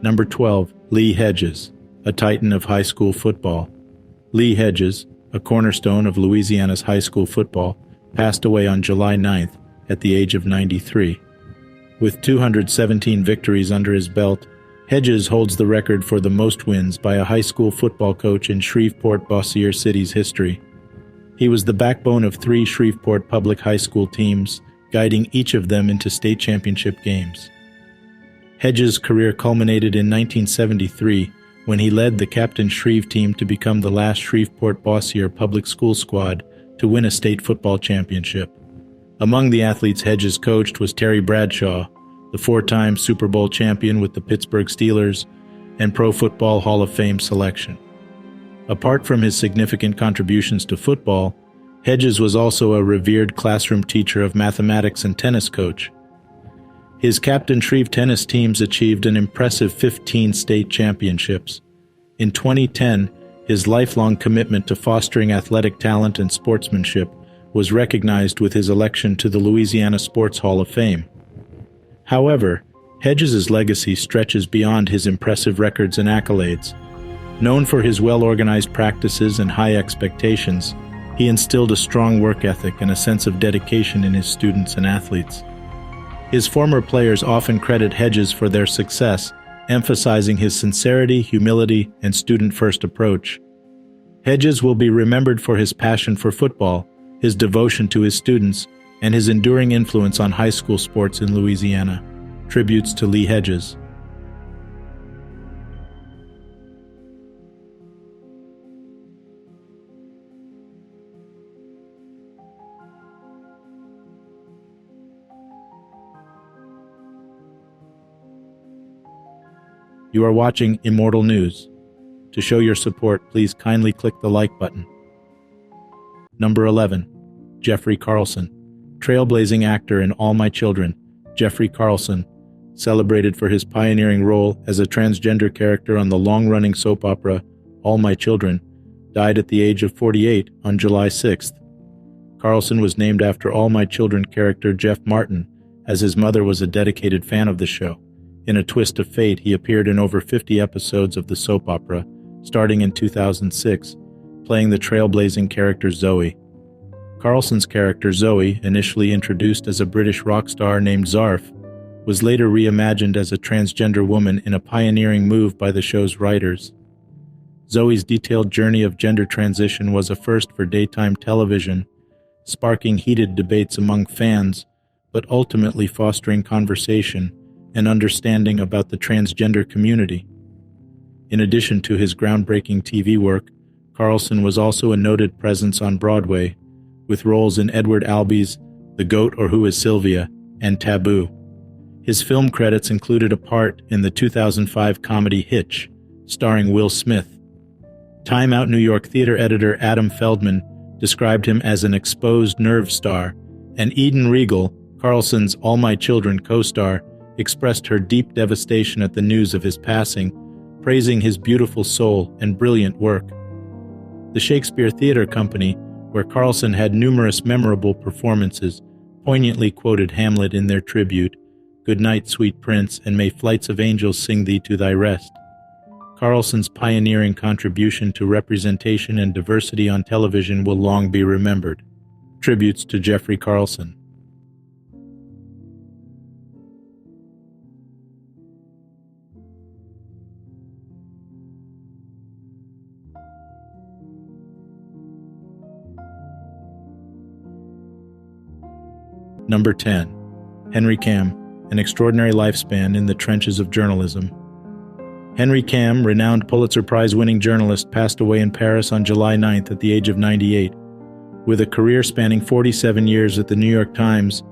Number 12. Lee Hedges, a titan of high school football. Lee Hedges, a cornerstone of Louisiana's high school football, passed away on July 9th at the age of 93. With 217 victories under his belt, Hedges holds the record for the most wins by a high school football coach in Shreveport-Bossier City's history. He was the backbone of 3 Shreveport public high school teams, guiding each of them into state championship games. Hedges' career culminated in 1973 when he led the Captain Shreve team to become the last Shreveport-Bossier public school squad to win a state football championship. Among the athletes Hedges coached was Terry Bradshaw, the 4-time Super Bowl champion with the Pittsburgh Steelers and Pro Football Hall of Fame selection. Apart from his significant contributions to football, Hedges was also a revered classroom teacher of mathematics and tennis coach. His Captain Shreve tennis teams achieved an impressive 15 state championships. In 2010, his lifelong commitment to fostering athletic talent and sportsmanship was recognized with his election to the Louisiana Sports Hall of Fame. However, Hedges' legacy stretches beyond his impressive records and accolades. Known for his well-organized practices and high expectations, he instilled a strong work ethic and a sense of dedication in his students and athletes. His former players often credit Hedges for their success, emphasizing his sincerity, humility, and student-first approach. Hedges will be remembered for his passion for football, his devotion to his students, and his enduring influence on high school sports in Louisiana. Tributes to Lee Hedges. You are watching Immortal News. To show your support, please kindly click the like button. Number 11. Jeffrey Carlson. Trailblazing actor in All My Children, Jeffrey Carlson, celebrated for his pioneering role as a transgender character on the long-running soap opera All My Children, died at the age of 48 on July 6th. Carlson was named after All My Children character Jeff Martin, as his mother was a dedicated fan of the show. In a twist of fate, he appeared in over 50 episodes of the soap opera, starting in 2006, playing the trailblazing character Zoe. Carlson's character Zoe, initially introduced as a British rock star named Zarf, was later reimagined as a transgender woman in a pioneering move by the show's writers. Zoe's detailed journey of gender transition was a first for daytime television, sparking heated debates among fans, but ultimately fostering conversation and understanding about the transgender community. In addition to his groundbreaking TV work, Carlson was also a noted presence on Broadway, with roles in Edward Albee's The Goat or Who is Sylvia and Taboo. His film credits included a part in the 2005 comedy Hitch, starring Will Smith. Time Out New York theater editor Adam Feldman described him as an exposed nerve star, and Eden Regal, Carlson's All My Children co-star, expressed her deep devastation at the news of his passing, praising his beautiful soul and brilliant work. The Shakespeare Theatre Company, where Carlson had numerous memorable performances, poignantly quoted Hamlet in their tribute, "Good night, sweet prince, and may flights of angels sing thee to thy rest." Carlson's pioneering contribution to representation and diversity on television will long be remembered. Tributes to Jeffrey Carlson. Number 10. Henry Kamm, An Extraordinary Lifespan in the Trenches of Journalism. Henry Kamm, renowned Pulitzer Prize-winning journalist, passed away in Paris on July 9th at the age of 98. With a career spanning 47 years at the New York Times,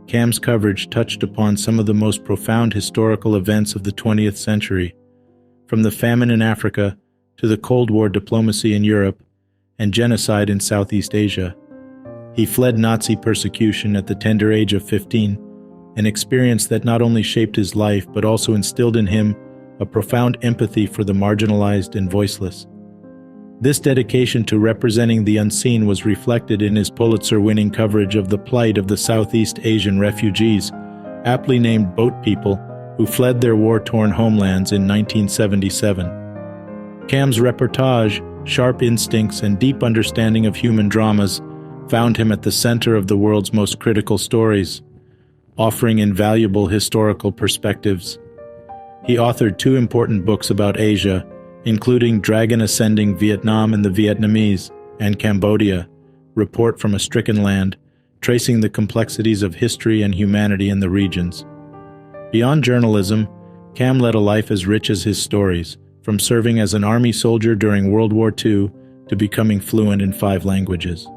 Kamm's coverage touched upon some of the most profound historical events of the 20th century, from the famine in Africa to the Cold War diplomacy in Europe and genocide in Southeast Asia. He fled Nazi persecution at the tender age of 15, an experience that not only shaped his life but also instilled in him a profound empathy for the marginalized and voiceless. This dedication to representing the unseen was reflected in his Pulitzer-winning coverage of the plight of the Southeast Asian refugees, aptly named Boat People, who fled their war-torn homelands in 1977. Kamm's reportage, sharp instincts, and deep understanding of human dramas found him at the center of the world's most critical stories, offering invaluable historical perspectives. He authored 2 important books about Asia, including Dragon Ascending Vietnam and the Vietnamese, and Cambodia, Report from a Stricken Land, tracing the complexities of history and humanity in the regions. Beyond journalism, Kamm led a life as rich as his stories, from serving as an army soldier during World War II to becoming fluent in 5 languages.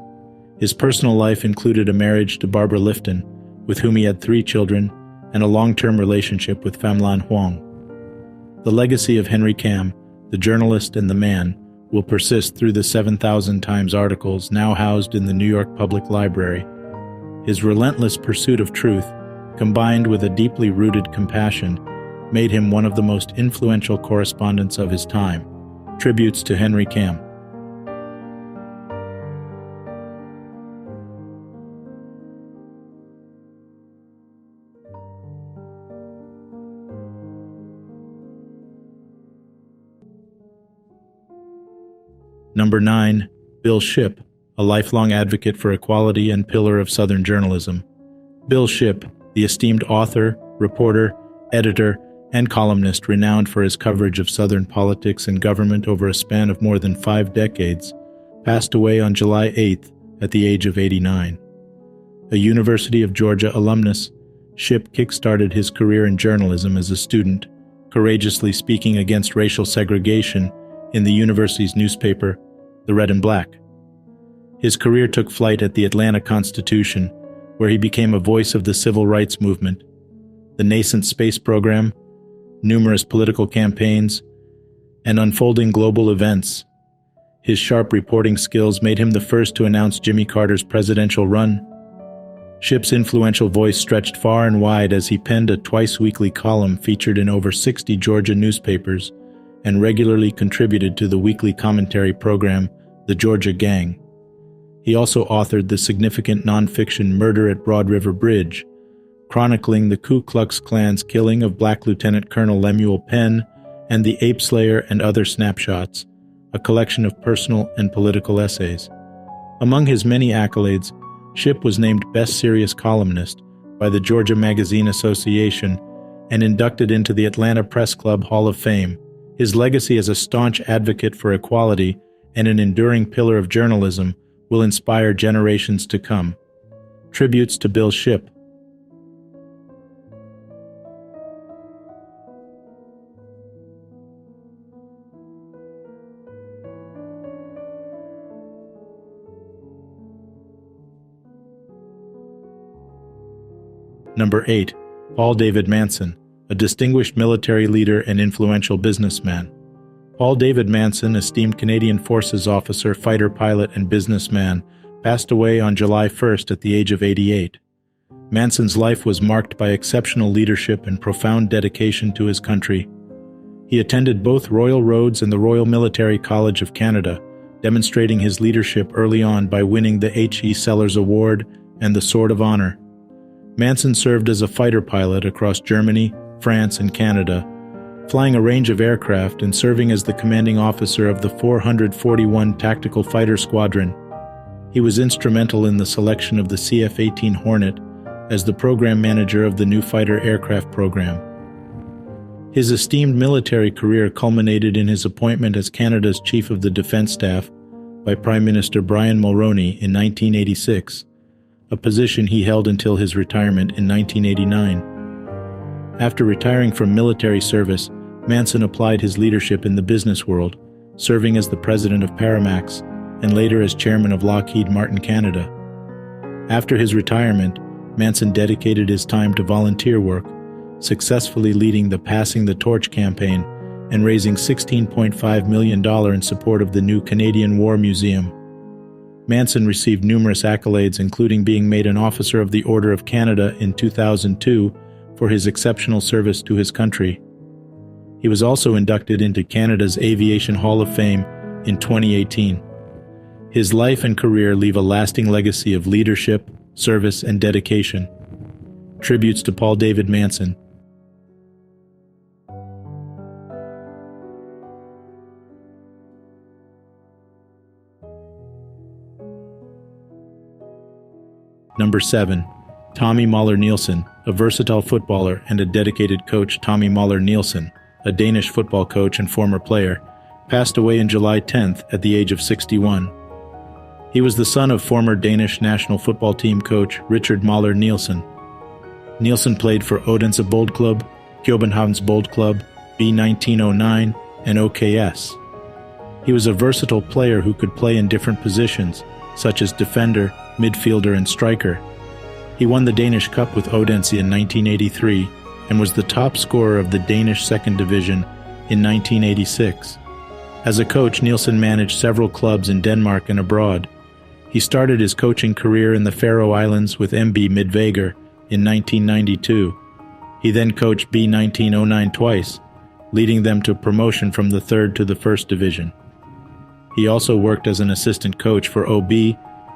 His personal life included a marriage to Barbara Lifton, with whom he had 3 children, and a long-term relationship with Pham Lan Huang. The legacy of Henry Kamm, the journalist and the man, will persist through the 7,000 Times articles now housed in the New York Public Library. His relentless pursuit of truth, combined with a deeply rooted compassion, made him one of the most influential correspondents of his time. Tributes to Henry Kamm. Number 9. Bill Shipp, a lifelong advocate for equality and pillar of Southern journalism. Bill Shipp, the esteemed author, reporter, editor, and columnist renowned for his coverage of Southern politics and government over a span of more than 5 decades, passed away on July 8th at the age of 89. A University of Georgia alumnus, Shipp kick-started his career in journalism as a student, courageously speaking against racial segregation in the university's newspaper, The Red and Black. His career took flight at the Atlanta Constitution, where he became a voice of the civil rights movement, the nascent space program, numerous political campaigns, and unfolding global events. His sharp reporting skills made him the first to announce Jimmy Carter's presidential run. Shipp's influential voice stretched far and wide as he penned a twice-weekly column featured in over 60 Georgia newspapers and regularly contributed to the weekly commentary program, The Georgia Gang. He also authored the significant nonfiction Murder at Broad River Bridge, chronicling the Ku Klux Klan's killing of Black Lieutenant Colonel Lemuel Penn and the Ape Slayer and Other Snapshots, a collection of personal and political essays. Among his many accolades, Shipp was named Best Serious Columnist by the Georgia Magazine Association and inducted into the Atlanta Press Club Hall of Fame. His legacy as a staunch advocate for equality and an enduring pillar of journalism will inspire generations to come. Tributes to Bill Shipp. Number 8. Paul David Manson, a distinguished military leader and influential businessman. Paul David Manson, esteemed Canadian Forces officer, fighter pilot, and businessman, passed away on July 1st at the age of 88. Manson's life was marked by exceptional leadership and profound dedication to his country. He attended both Royal Roads and the Royal Military College of Canada, demonstrating his leadership early on by winning the H.E. Sellers Award and the Sword of Honor. Manson served as a fighter pilot across Germany, France, and Canada, flying a range of aircraft and serving as the commanding officer of the 441 Tactical Fighter Squadron. He was instrumental in the selection of the CF-18 Hornet as the program manager of the new fighter aircraft program. His esteemed military career culminated in his appointment as Canada's Chief of the Defence Staff by Prime Minister Brian Mulroney in 1986, a position he held until his retirement in 1989. After retiring from military service, Manson applied his leadership in the business world, serving as the president of Paramax and later as chairman of Lockheed Martin Canada. After his retirement, Manson dedicated his time to volunteer work, successfully leading the Passing the Torch campaign and raising $16.5 million in support of the new Canadian War Museum. Manson received numerous accolades, including being made an Officer of the Order of Canada in 2002 for his exceptional service to his country. He was also inducted into Canada's Aviation Hall of Fame in 2018. His life and career leave a lasting legacy of leadership, service, and dedication. Tributes to Paul David Manson. Number 7. Tommy Muller Nielsen, a versatile footballer and a dedicated coach. Tommy Muller Nielsen, a Danish football coach and former player, passed away on July 10th at the age of 61. He was the son of former Danish national football team coach Richard Muller Nielsen. Nielsen played for Odense Boldklub, Københavns Boldklub, B1909, and OKS. He was a versatile player who could play in different positions, such as defender, midfielder, and striker. He won the Danish Cup with Odense in 1983 and was the top scorer of the Danish Second Division in 1986. As a coach, Nielsen managed several clubs in Denmark and abroad. He started his coaching career in the Faroe Islands with MB Midtvager in 1992. He then coached B1909 twice, leading them to promotion from the third to the first division. He also worked as an assistant coach for OB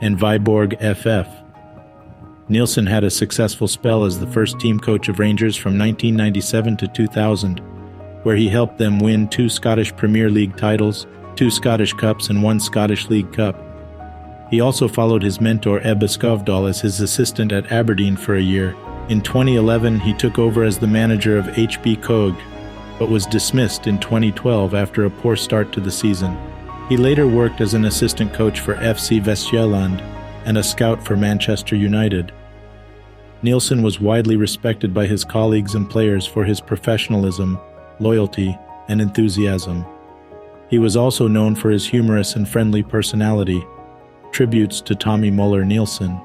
and Viborg FF. Nielsen had a successful spell as the first team coach of Rangers from 1997 to 2000, where he helped them win 2 Scottish Premier League titles, 2 Scottish Cups, and 1 Scottish League Cup. He also followed his mentor Ebbe Skovdal as his assistant at Aberdeen for a year. In 2011, he took over as the manager of HB Køge, but was dismissed in 2012 after a poor start to the season. He later worked as an assistant coach for FC Vestjylland and a scout for Manchester United. Nielsen was widely respected by his colleagues and players for his professionalism, loyalty, and enthusiasm. He was also known for his humorous and friendly personality. Tributes to Tommy Muller Nielsen.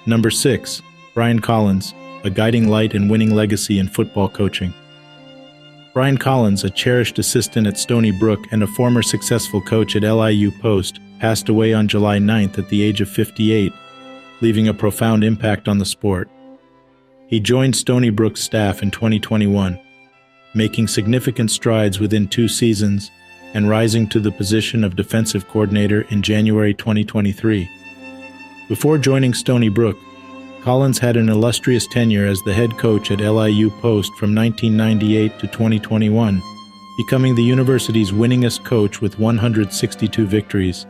Number 6. Brian Collins, a guiding light and winning legacy in football coaching. Brian Collins, a cherished assistant at Stony Brook and a former successful coach at LIU Post, passed away on July 9th at the age of 58, leaving a profound impact on the sport. He joined Stony Brook's staff in 2021, making significant strides within 2 seasons and rising to the position of defensive coordinator in January 2023. Before joining Stony Brook, Collins had an illustrious tenure as the head coach at LIU Post from 1998 to 2021, becoming the university's winningest coach with 162 victories.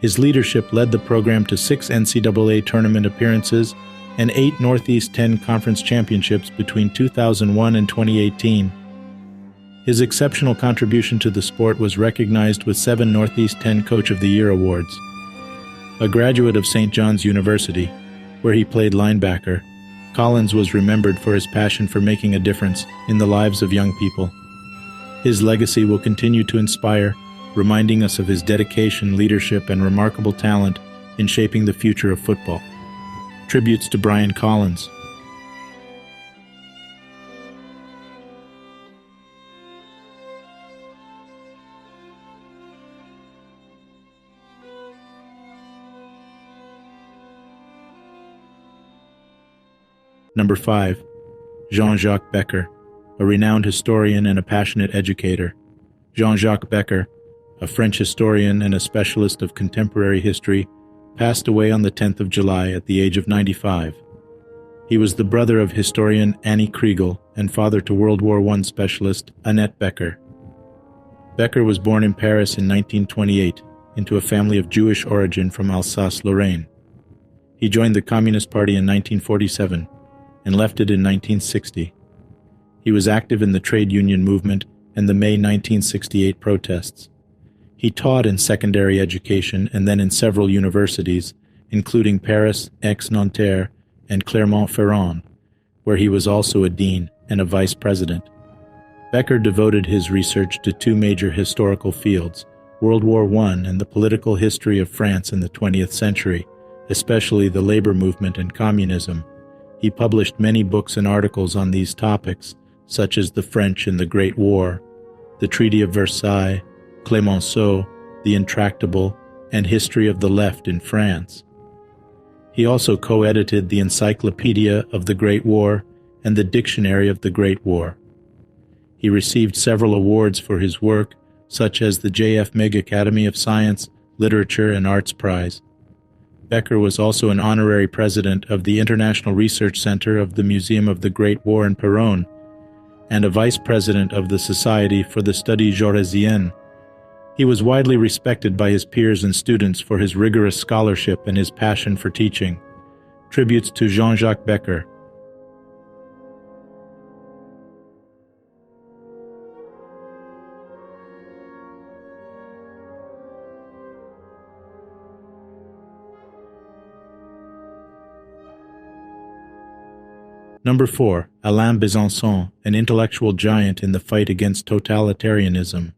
His leadership led the program to 6 NCAA tournament appearances and 8 Northeast 10 Conference championships between 2001 and 2018. His exceptional contribution to the sport was recognized with 7 Northeast 10 Coach of the Year awards. A graduate of St. John's University, where he played linebacker, Collins was remembered for his passion for making a difference in the lives of young people. His legacy will continue to inspire, reminding us of his dedication, leadership, and remarkable talent in shaping the future of football. Tributes to Brian Collins. Number 5. JeanJacques Becker, a renowned historian and a passionate educator. JeanJacques Becker, a French historian and a specialist of contemporary history, passed away on the 10th of July at the age of 95. He was the brother of historian Annie Kriegel and father to World War I specialist Annette Becker. Becker was born in Paris in 1928 into a family of Jewish origin from Alsace-Lorraine. He joined the Communist Party in 1947 and left it in 1960. He was active in the trade union movement and the May 1968 protests. He taught in secondary education and then in several universities, including Paris, Aix-Nanterre, and Clermont-Ferrand, where he was also a dean and a vice president. Becker devoted his research to 2 major historical fields, World War I and the political history of France in the 20th century, especially the labor movement and communism. He published many books and articles on these topics, such as The French in the Great War, The Treaty of Versailles, Clemenceau, The Intractable, and History of the Left in France. He also co-edited the Encyclopedia of the Great War and the Dictionary of the Great War. He received several awards for his work, such as the J.F. Meg Academy of Science, Literature, and Arts Prize. Becker was also an honorary president of the International Research Center of the Museum of the Great War in Péronne and a vice president of the Society for the Study Jaurésienne. He was widely respected by his peers and students for his rigorous scholarship and his passion for teaching. Tributes to JeanJacques Becker. Number 4. Alain Besançon, an intellectual giant in the fight against totalitarianism.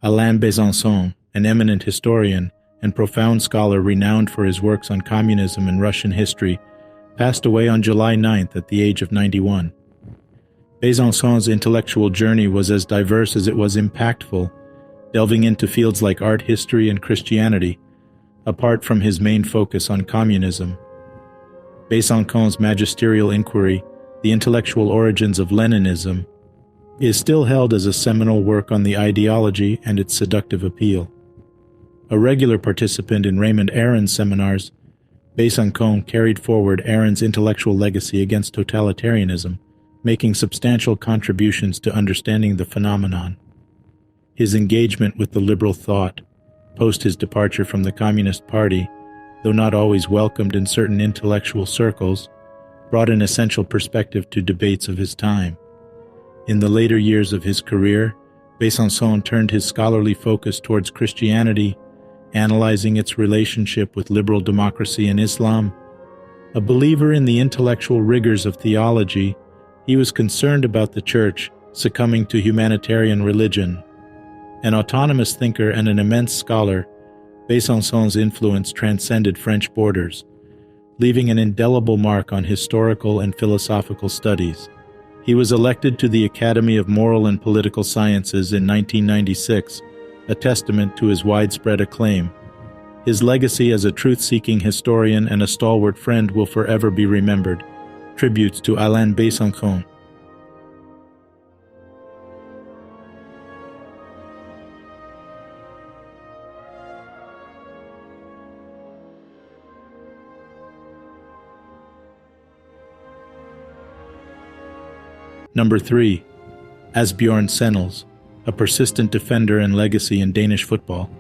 Alain Besançon, an eminent historian and profound scholar renowned for his works on communism and Russian history, passed away on July 9th at the age of 91. Besançon's intellectual journey was as diverse as it was impactful, delving into fields like art history and Christianity, apart from his main focus on communism. Besançon's magisterial inquiry, The Intellectual Origins of Leninism, is still held as a seminal work on the ideology and its seductive appeal. A regular participant in Raymond Aron's seminars, Besançon carried forward Aron's intellectual legacy against totalitarianism, making substantial contributions to understanding the phenomenon. His engagement with the liberal thought, post his departure from the Communist Party, though not always welcomed in certain intellectual circles, brought an essential perspective to debates of his time. In the later years of his career, Besançon turned his scholarly focus towards Christianity, analyzing its relationship with liberal democracy and Islam. A believer in the intellectual rigors of theology, he was concerned about the Church succumbing to humanitarian religion. An autonomous thinker and an immense scholar, Besançon's influence transcended French borders, leaving an indelible mark on historical and philosophical studies. He was elected to the Academy of Moral and Political Sciences in 1996, a testament to his widespread acclaim. His legacy as a truth-seeking historian and a stalwart friend will forever be remembered. Tributes to Alain Besançon. Number 3. Bjorn Sennes, a persistent defender and legacy in Danish football.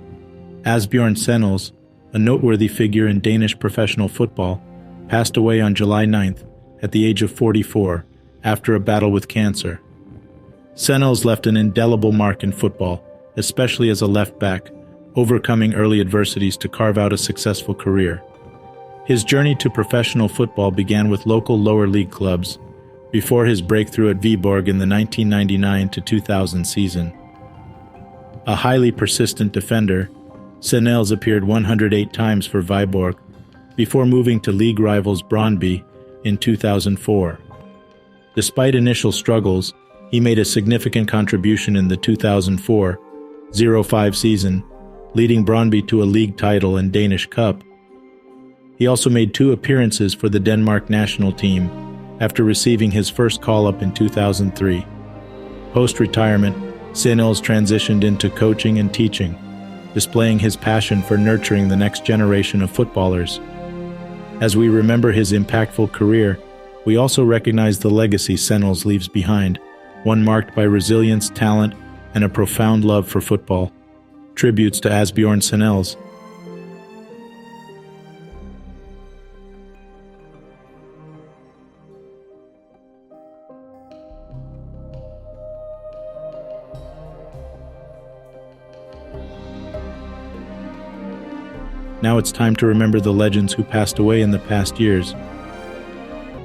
Bjorn Sennes, a noteworthy figure in Danish professional football, passed away on July 9th at the age of 44 after a battle with cancer. Sennes left an indelible mark in football, especially as a left back, overcoming early adversities to carve out a successful career. His journey to professional football began with local lower league clubs, before his breakthrough at Viborg in the 1999-2000 season. A highly persistent defender, Sennes appeared 108 times for Viborg, before moving to league rivals Brøndby in 2004. Despite initial struggles, he made a significant contribution in the 2004-05 season, leading Brøndby to a league title and Danish Cup. He also made 2 appearances for the Denmark national team, after receiving his first call-up in 2003. Post-retirement, Sennes transitioned into coaching and teaching, displaying his passion for nurturing the next generation of footballers. As we remember his impactful career, we also recognize the legacy Sennes leaves behind, one marked by resilience, talent, and a profound love for football. Tributes to Bjorn Sennes. Now it's time to remember the legends who passed away in the past years.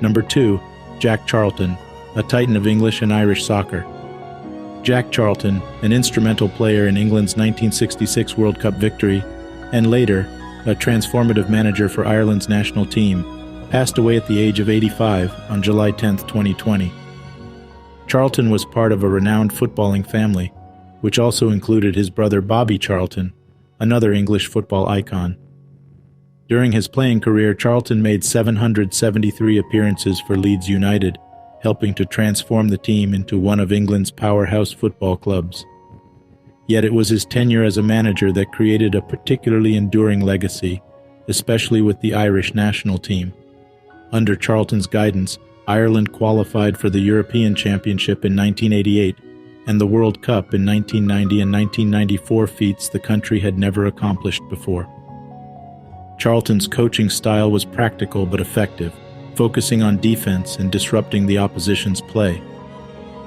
Number 2. Jack Charlton, a titan of English and Irish soccer. Jack Charlton, an instrumental player in England's 1966 World Cup victory, and later, a transformative manager for Ireland's national team, passed away at the age of 85 on July 10, 2020. Charlton was part of a renowned footballing family, which also included his brother Bobby Charlton, another English football icon. During his playing career, Charlton made 773 appearances for Leeds United, helping to transform the team into one of England's powerhouse football clubs. Yet it was his tenure as a manager that created a particularly enduring legacy, especially with the Irish national team. Under Charlton's guidance, Ireland qualified for the European Championship in 1988 and the World Cup in 1990 and 1994, feats the country had never accomplished before. Charlton's coaching style was practical but effective, focusing on defense and disrupting the opposition's play.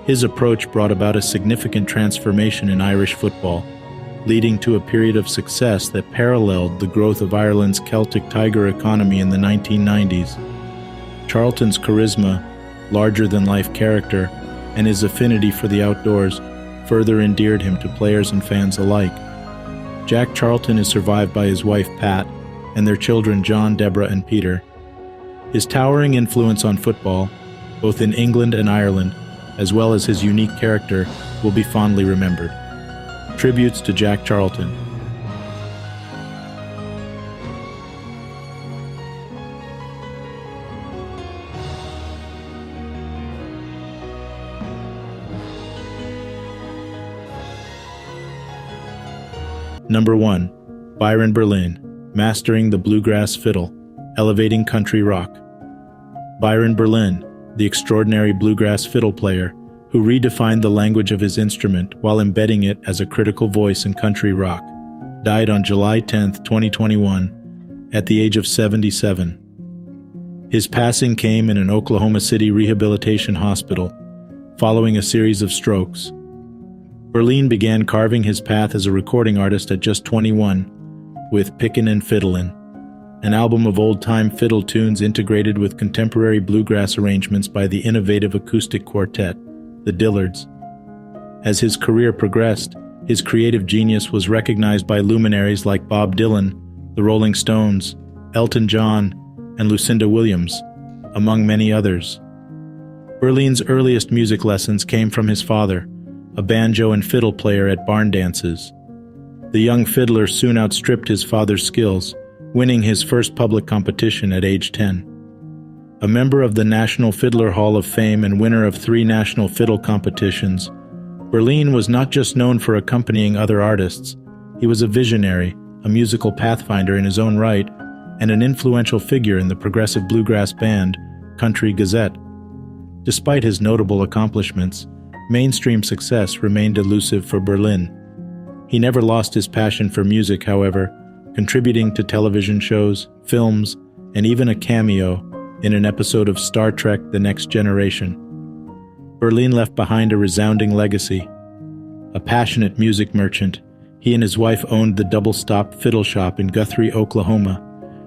His approach brought about a significant transformation in Irish football, leading to a period of success that paralleled the growth of Ireland's Celtic Tiger economy in the 1990s. Charlton's charisma, larger-than-life character, and his affinity for the outdoors further endeared him to players and fans alike. Jack Charlton is survived by his wife Pat and their children John, Deborah, and Peter. His towering influence on football, both in England and Ireland, as well as his unique character, will be fondly remembered. Tributes to Jack Charlton. Number 1. Byron Berlin, Mastering the Bluegrass Fiddle, Elevating Country Rock. Byron Berlin, the extraordinary bluegrass fiddle player who redefined the language of his instrument while embedding it as a critical voice in country rock, died on July 10, 2021, at the age of 77. His passing came in an Oklahoma City rehabilitation hospital following a series of strokes. Berlin began carving his path as a recording artist at just 21, with Pickin' and Fiddlin', an album of old-time fiddle tunes integrated with contemporary bluegrass arrangements by the innovative acoustic quartet, the Dillards. As his career progressed, his creative genius was recognized by luminaries like Bob Dylan, the Rolling Stones, Elton John, and Lucinda Williams, among many others. Berlin's earliest music lessons came from his father, a banjo and fiddle player at barn dances. The young fiddler soon outstripped his father's skills, winning his first public competition at age 10. A member of the National Fiddler Hall of Fame and winner of 3 national fiddle competitions, Berlin was not just known for accompanying other artists. He was a visionary, a musical pathfinder in his own right, and an influential figure in the progressive bluegrass band, Country Gazette. Despite his notable accomplishments, mainstream success remained elusive for Berlin. He never lost his passion for music, however, contributing to television shows, films, and even a cameo in an episode of Star Trek: The Next Generation. Berlin left behind a resounding legacy. A passionate music merchant, he and his wife owned the Double Stop Fiddle Shop in Guthrie, Oklahoma,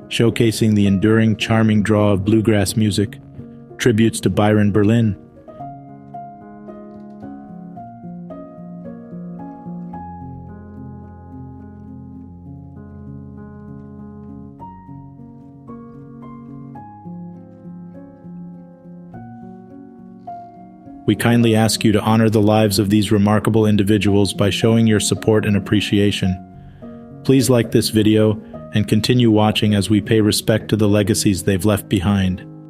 showcasing the enduring, charming draw of bluegrass music. Tributes to Byron Berlin. We kindly ask you to honor the lives of these remarkable individuals by showing your support and appreciation. Please like this video and continue watching as we pay respect to the legacies they've left behind.